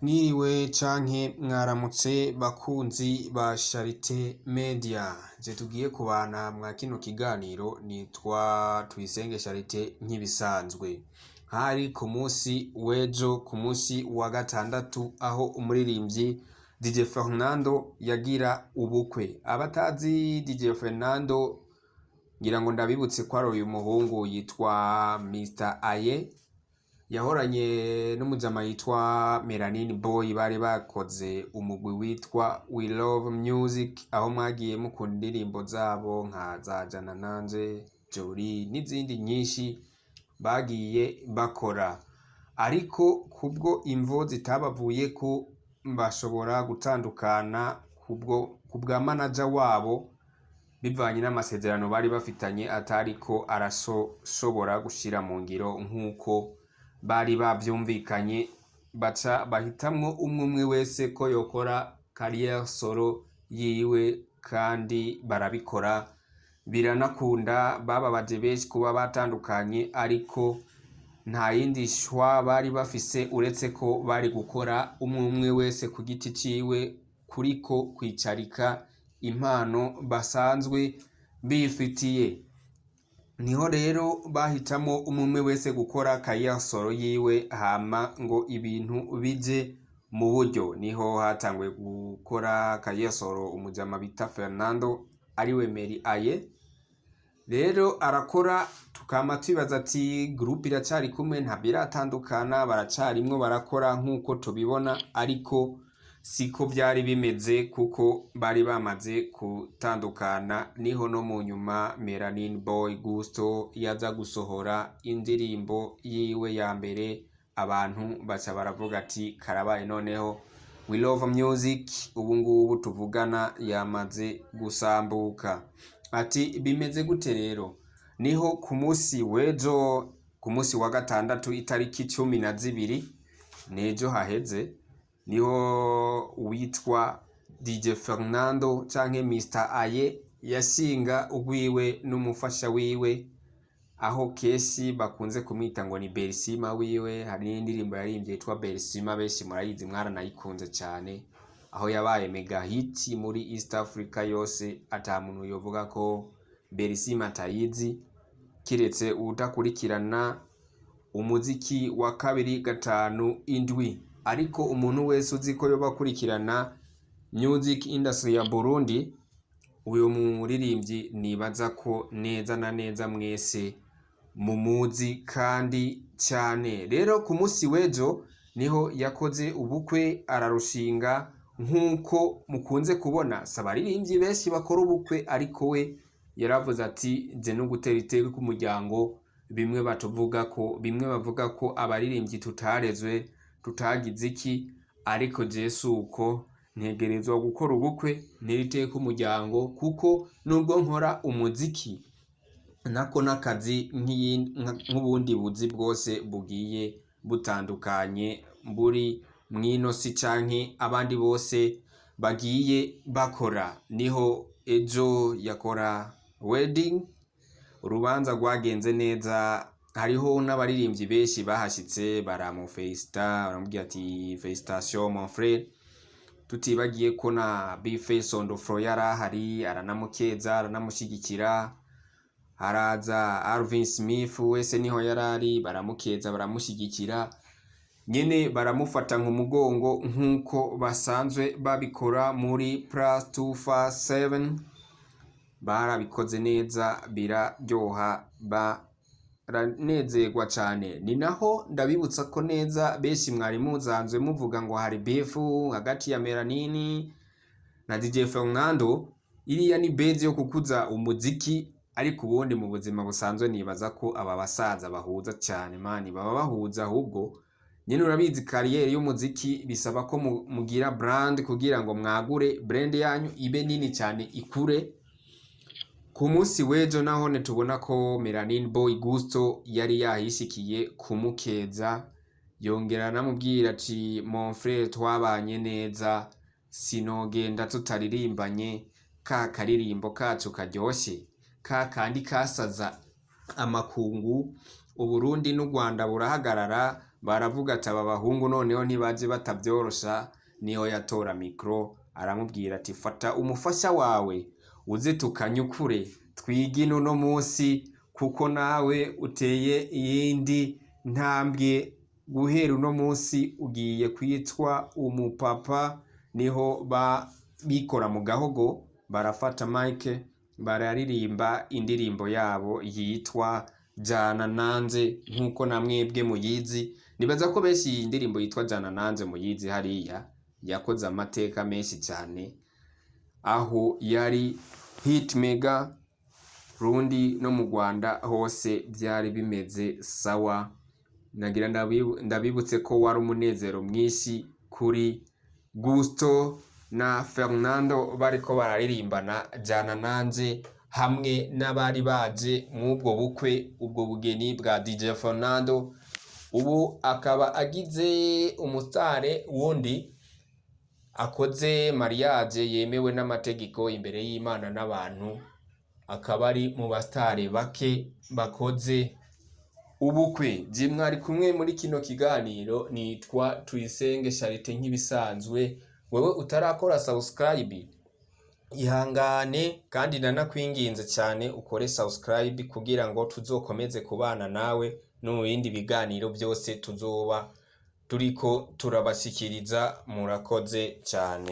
Mwiriwe canke mwaramutse bakunzi ba Charite Media, je tugiye kubana mwa kino kiganiro nitwa Tuyisenge Charite nk'ibisanzwe. Hari ku musi w'ejo, ku musi wa gatandatu, aho umuririmbyi DJ Fernando yagira ubukwe. Abatazi DJ Fernando ngira ngo ndabibutse ko ari uyu muhungu yitwa Mr. Aye, yahoranye n'umujama yitwa Melanin Boy, bari bakoze umugwi witwa We Love Music, aho mwagiye mukunda indirimbo zabo nka za Jana Nanje, Jolly n'izindi nyinshi bagiye bakora. Ariko kubwo imvo zitabavuyeko bashobora gutandukana kubwa manager wabo, bivanye n'amasezerano bari bafitanye atariko arashobora gushira mu ngiro nk'uko bari bavyumvikanye, baca bahitamwo umwe wese ko yokora carrière solo yiwe, kandi barabikora biranakunda. Bababaje benshi kuba batandukanye, ariko nta yindi shwa bari bafise uretse ko bari gukora umwe wese ku giti ciwe, kuriko kwicarika impano basanzwe bifitiye. Niho rero bahitamo umwe wese gukora carrière solo yiwe, hama ngo ibintu bije mu buryo. Niho hatanguye gukora carrière solo umujama bita Fernando, ariwe Meri Aye. Rero arakora, tukama twibaza ati groupe iracari kumwe, ntabiratandukana, baracarimwo barakora nk'uko tubibona, ariko siko byari bimeze kuko bari bamaze gutandukana. Niho no mu nyuma Melanin Boy Gusto yaza gusohora indirimbo yiwe ya mbere, abantu baca baravuga ati karabaye, noneho We Love Music ubu ngubu tuvugana yamaze gusambuka. Ati bimeze gute rero? Niho ku musi w'ejo, ku musi wa gatandatu itariki 12 nejo haheze, niho witwa DJ Fernando canke Mr. Aye yashinga ugwiwe n'umufasha wiwe, aho kesi bakunze kumwita ngo ni Bersima wiwe. Hari n'indirimbo yaririmbye yitwa Bersima, benshi murayizi, mwaranayikunze cyane, aho yabaye mega hit muri East Africa yose. Ata muntu yovuga ko Bersima atayizi, kiretse utakurikirana umuziki wa 257. Ariko umuntu wese uzi ko yoba kurikirana music industry ya Burundi, uyu muririmbyi nibaza ko neza na neza mwese mumuzi kandi cyane. Rero ku musi w'ejo niho yakoze ubukwe, ararushinga. Nk'uko mukunze kubona sabaririmbyi benshi bakora ubukwe, ariko we yaravuze ati je no gutera iteka ku muryango. Bimwe bavuga ko abaririmbyi tutarezwe, tutagize iki, ariko Jesu uko ntegerezwa gukora ubukwe neriteka umuryango, kuko nubwo nkora umuziki nako nakazi nk'ubundi buzi bwose bugiye butandukanye buri mwino si canke abandi bose bagiye bakora. Niho ejo yakora wedding, urubanza rwagenze neza. Hariho n'abaririmbyi benshi bahashitse baramufelicita, baramubwira ati félicitations mon frère. Tutibagiye ko na Bface on the floor yarahari, aranamukeza, aranamushigikira. Haraza Alvin Smith wese niho yarari, baramukeza, baramushigikira, nyene baramufata nk'umugongo nk'uko basanzwe babikora muri Plus 257. Barabikoze neza, biraryoha, baranezerwa cane. Ni naho ndabibutsa ko neza benshi mwari muzanzwe muvuga ngo hari beef hagati ya Melanin na DJ Fernando. Iriya ni base yo kukuza umuziki, ariko ubundi mu buzima busanzwe nibaza ko aba basaza bahuza cyane, mani baba bahuza. Ahubwo nyene urabizi carrière y'umuziki bisaba ko mugira brand kugira ngo mwagure brand yanyu ibe nini cyane, ikure. Ku musi w'ejo naho tubona ko Melanin Boy Gusto yari yahishikiye kumukeza, yongera namubwira ati mon frère twabanye neza, sinogenda tutaririmbanye ka karirimbo kacu karyoshe, ka kandi kasaza amakungu. Uburundi n'u Rwanda burahagarara, baravuga ati aba bahungu noneho ntibaje batavyorosha, niho yatora mikro aramubwira ati fata umufasha wawe uze tukanyukure twigine uno munsi kuko nawe uteye iyindi ntambwe, guhera uno munsi ugiye kwitwa umupapa. Niho bikora mu gahogo barafata mike bararirimba indirimbo yabo yitwa Jana Nanze, nkuko namwebwe muyizi. Nibaza ko benshi iyi ndirimbo yitwa Jana Nanze muyizi, hariya yakoze amateka menshi cyane, aho yari hit mega Rundi no mu Rwanda hose byari bimeze sawa. Nagira ndabibutse ko wari umunezero mwinshi kuri Gusto na Fernando bariko bararirimbana Jana Nanze, hamwe n'abari baje mw'ubwo bukwe, ubwo bugeni bwa DJ Fernando. Ubu akaba agize umusitare wundi akoze mariage yemewe n'amategeko imbere y'Imana n'abantu, akaba ari mu bastare bake bakoze ubukwe. Je mwari kumwe muri kino kiganiro, nitwa Tuyisenge Charite nk'ibisanzwe. Wewe utarakora subscribe ihangane, kandi nanakwinginze cyane ukore subscribe kugira ngo tuzokomeze kubana nawe no mu bindi biganiro byose tuzoba turiko turabashikiriza. Murakoze cyane.